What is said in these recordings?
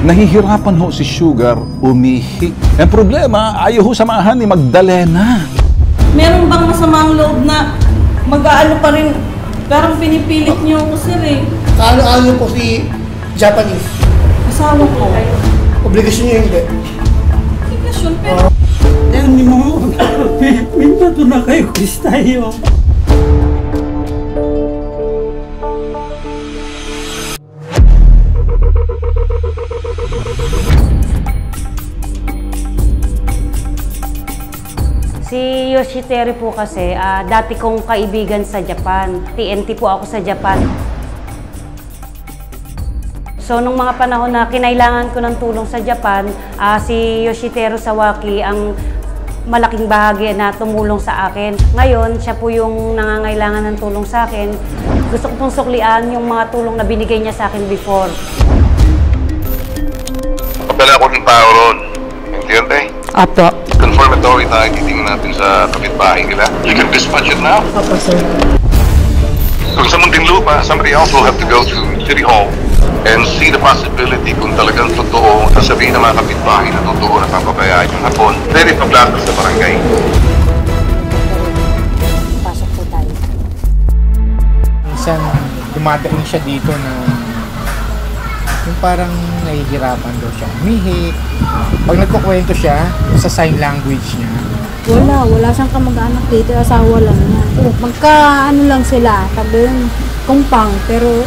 Nahihirapan ho si Sugar umihi. Ang problema, ayaw ho samahan ni Magdalena. Meron bang masamang loob na mag-aano pa rin, parang pinipilit niyo ako, sir eh. Kaano-ano po si Japanese? Asawa ko. Obligasyon niyo hindi. Obligasyon, pero... Hindi mo, minta to na kayo tayo. Si Yoshiteru po kasi, dati kong kaibigan sa Japan. TNT po ako sa Japan. So, nung mga panahon na kinailangan ko ng tulong sa Japan, si Yoshiteru Sawaki ang malaking bahagi na tumulong sa akin. Ngayon, siya po yung nangangailangan ng tulong sa akin. Gusto ko pong suklian yung mga tulong na binigay niya sa akin before. Pagdala ko ng tao ron. Entiende? Apo. Confirmatory tayo, titingnan natin sa kapitbahay nila. You can dispatch it now. Opo, sir. Kung sa Muntinlupa, somebody else will have to go to City Hall and see the possibility kung talagang totoo, sasabihin ng mga kapitbahay na totoo na papabayaan yung hapon. Very pablato sa barangay. Pasok po tayo. Minsan, dumadating siya dito na yung parang nahihirapan daw siya umihi. Pag nagkukwento siya sa sign language niya, wala siyang kamag-anak dito, asawa lang niya. Magka-ano lang sila, tabi yung kumpang, pero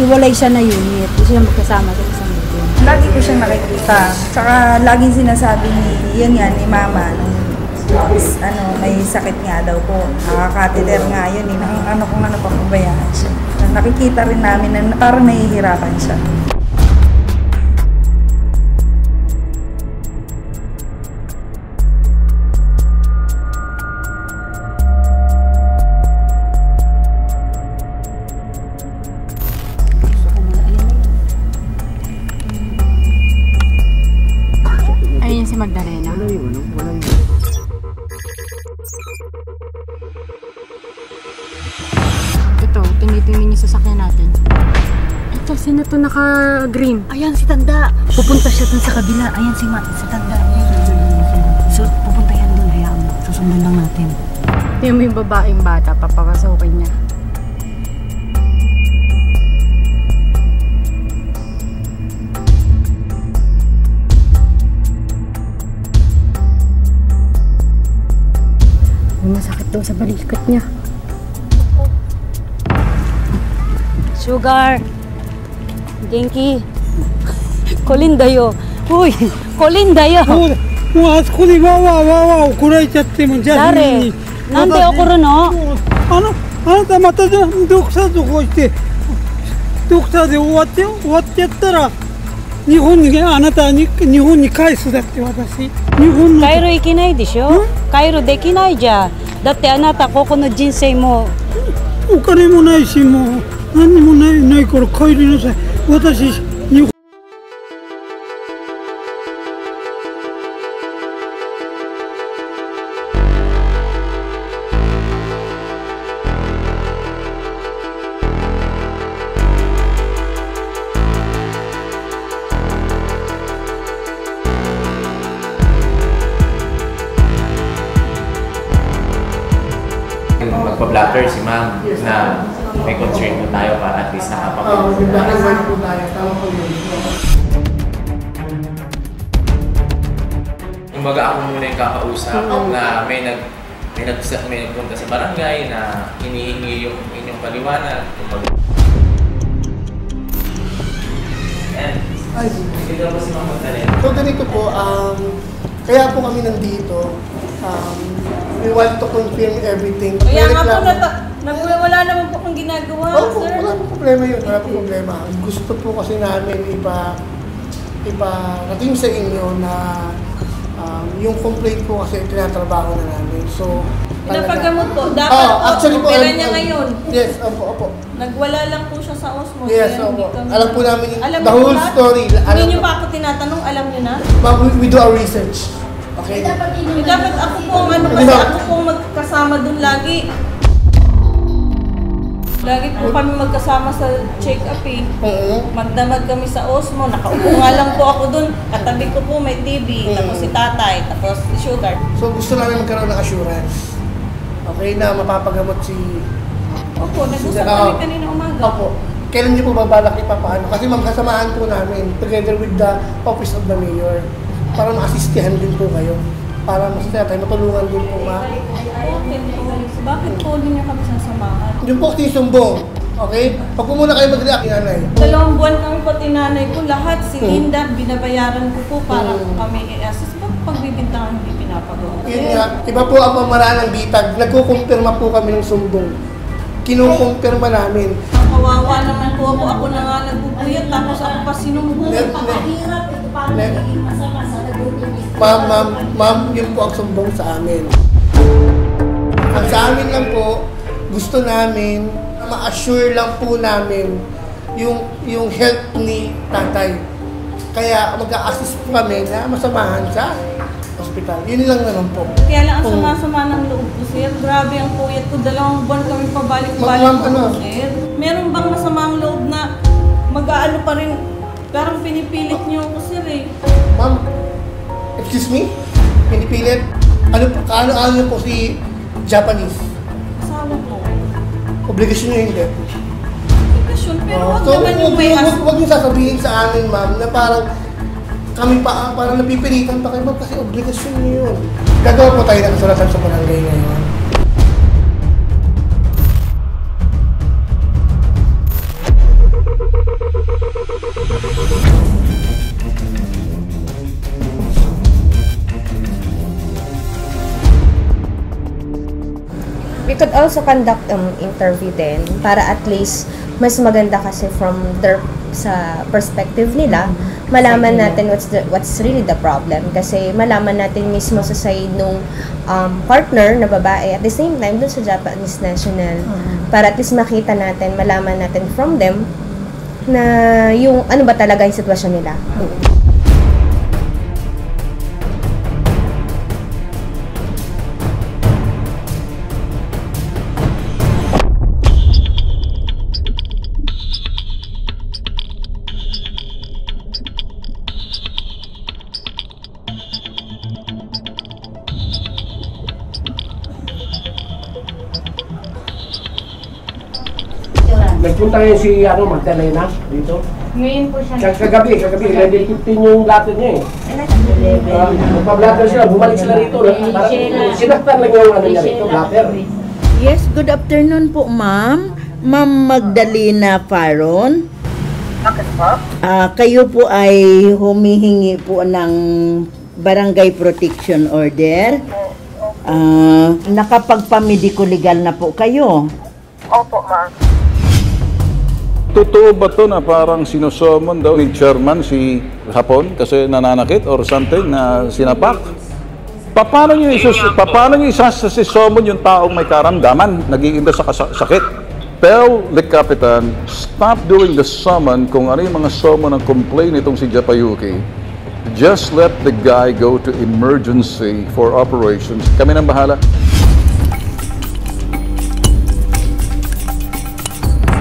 hiwalay siya na unit. Hindi sila magkasama sa isang unit. Lagi ko siyang nakikita. Tsaka laging sinasabi ni Mama, may sakit nga daw po. Nakakatiter nga yun. Kung papabayaan siya. Nakikita rin namin na parang nahihirapan siya. Ayun si Magdalena. wala yun. Ito, tinitingnan yung sasakyan natin. Ito, sino to naka-green? Ayan si Tanda. Pupunta siya dun sa kabila. Ayan si Tanda. So, pupunta yan dun. Hayaan mo. Susundan lang natin. Ito yung babaeng bata, papapasukin niya. Masakit daw sa balikat niya. Sugar! Genki! Kolindayo! Uy! Kolindayo! もうあそこでわーわーわーわー怒られちゃってもジャスミンに。なんで怒るの？あなたまたドクターとこ行ってドクターで終わってやったらあなたに日本に返すだって私。日本の。カイロ行けないでしょ？カイロできないじゃん。だってあなたここの人生もお金もないしもう何にもないから帰りなさい。私日本。Magpa-blatter si ma'am na may concern po tayo para at least nakapag-blatter. Black po tayo. Tama po yun. Kumbaga ako muna yung kakausap na may nagpunta sa barangay na hinihingi yung inyong paliwanag. And, sige po si Ma'am Magdalena. So ganito po, kaya po kami nandito. We want to confirm everything. Kaya nga po, wala naman po kung ginagawa, Opo, sir. wala po problema yun. Wala po problema. Gusto po kasi namin iparating sa inyo na yung complaint po kasi tinatrabaho na namin. So, Pinapagamot po. Dapat actually po, kailan niya ngayon? Yes, opo. Nagwala lang po siya sa Osmo. Yes, opo. Alam po namin yung the whole story. Hindi niyo pa ako tinatanong, alam niyo na? But we do our research. Okay? Dapat ako po ang kasi ako po magkasama dun lagi. Lagi po kami magkasama sa check-up eh. Oo. Magdamag kami sa Osmo. Nakaupo nga lang po ako dun. Katabi ko po may TV. Tapos si tatay. Tapos si Sugar. So gusto namin magkaroon ng assurance. Okay na mapapagamot si... Opo, nag-usap kami kanina umaga. Opo. Kailan niyo po babalak ipapaano? Kasi ma'am, kasamahan po namin together with the Office of the Mayor para ma-assistihan din po kayo. Para tayo matulungan din po Okay po. Bakit po ninyo kami sasamahan? Yung po sinusumbong. Okay? Pag po muna kayo mag-react, nanay. 2 buwan kami pati nanay ko. Lahat, si Linda, binabayaran ko po para kami i-assist. Bakit pagbibintangan hindi pinapagawa? Yun nga, iba po ang pamaraan ng bitag. Nagkukumpirma po kami ng sumbong. Kinukumpirma namin. Ang kawawa naman po ako. Ako na nga nagpupuyat. Tapos ako pa sinumbong. Ma'am, yun po ang sumbong sa amin. Ang sa amin lang po, gusto namin, ma-assure lang po namin yung health ni tatay. Kaya mag-a-assist po kami na masamahan sa hospital. Yun lang naman po. Kaya lang ang sama-sama ng loob ko, sir. Grabe ang puyat ko. 2 buwan kami pabalik-balik po, sir. Meron bang masamang loob na mag-aano pa rin? Parang pinipilit niyo ako, sir eh. Ma'am, excuse me? Pinipilit? Ano po si Japanese? Asawa ko. Obligasyon niyo hindi? Obligasyon, pero wag naman yung may Huwag niyo sasabihin sa amin, ma'am, na parang kami parang napipilitan pa kayo, ma'am, kasi obligasyon niyo yun. Gagawa po tayo ng kasulatan sa barangay ngayon. We could also conduct interview din para at least mas maganda kasi from their sa perspective nila malaman natin what's really the problem kasi malaman natin mismo sa side nung partner na babae at the same time dun sa Japanese national para at least makita natin, malaman natin from them na yung ano ba talaga yung sitwasyon nila. Nagpunta ngayon si Magdalena dito. Ngayon po siya. Kagabi, 11:15 yung blatter niya eh. Magpa-blatter sila, bumalik sila rito. Sinaktan lang yung niya rito, blatter. Yes, good afternoon po ma'am. Ma'am Magdalena Faron. Bakit po? Kayo po ay humihingi po ng barangay protection order. Nakapagpamediko legal na po kayo. Opo ma'am. Totoo ba to na parang sinusumon daw ni chairman si Hapon kasi nananakit or something na sinapak? Paano nyo isasasumon yung taong may karamdaman, nag-iinda sa sakit? Tell the Kapitan, stop doing the summon kung ano yung mga summon ng complaint itong si Japayuki. Just let the guy go to emergency for operations. Kami nang bahala.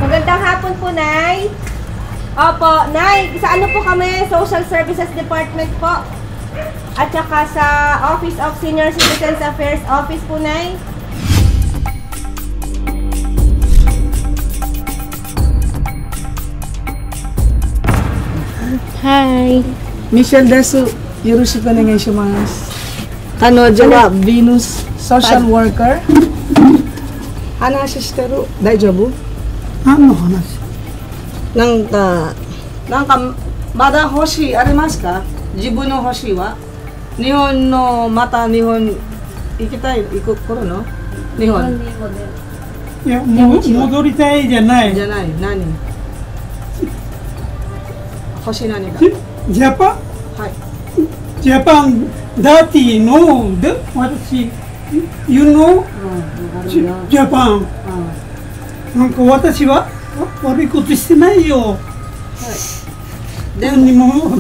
Magandang hapon po, Nay. Opo, Nay, sa ano po kami? Social Services Department po. At saka sa Office of Senior Citizens Affairs Office po, Nay. Hi. Michelle Desu, yoroshiku onegai shimasu. Kanojo wa Venus social worker. Hanashi shiteru? Daijoubu? 何の話？なんかまだ欲しいありますか？自分の欲しいは日本のまた日本行きたい行く頃の日本いや戻りたいじゃない何欲しい何かジャパンはいジャパンダーティーので私 you know ジャパンなんか私は悪いことしてないよ。何も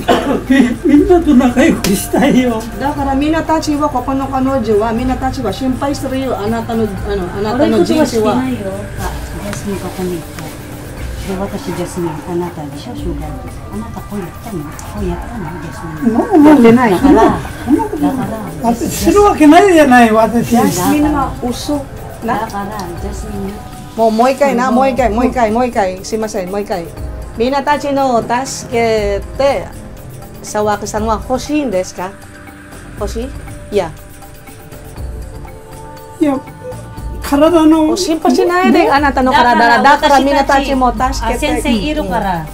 みんなと仲良くしたいよ。だからみんなたちはここの彼女はみんなたちは心配するよ。あなたの人生は。スミンここに行ったで私ジャスミンあなたでしょシュガーあなたこうやったのこうやったのジャスミンやってないだからするわけないじゃない私。ジャスミンは嘘なだからジャスミンもう一回なもう一回すいませんもう一回みなたちの助けてさわきさんは欲しいんですか欲しいいやいや体の心配しないであなたの体だからみなたちも助けて先生いるから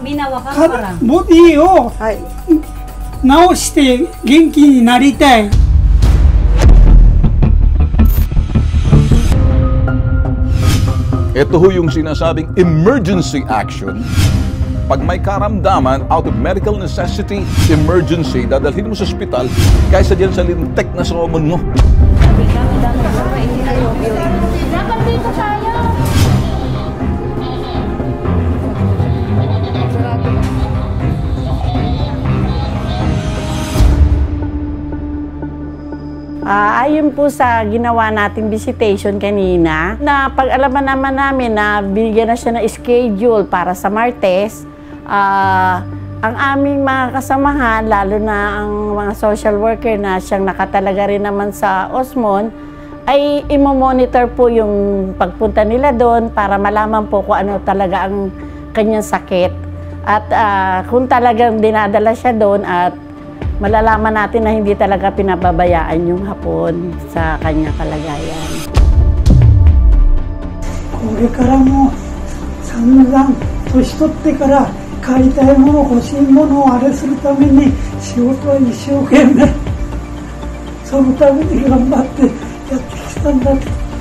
みんなわかるからボディを直して元気になりたい。Ito ho yung sinasabing emergency action. Pag may karamdaman, out of medical necessity, emergency, dadalhin mo sa ospital, kaysa dyan sa lintek na somon mo. Dapat dito tayo. Ayon po sa ginawa nating visitation kanina, na pag-alaman naman namin na binigyan na siya ng schedule para sa Martes, ang aming mga kasamahan, lalo na ang mga social worker na siyang nakatalaga rin naman sa Osmon, ay imo-monitor po yung pagpunta nila doon para malaman po kung ano talaga ang kanyang sakit. At kung talagang dinadala siya doon at malalaman natin na hindi talaga pinababayaan yung Hapon sa kanyang kalagayan. これからも散々年取ってから買いたいもの欲しいものをあれするために仕事は一生懸命そのために頑張ってやってきたんだと。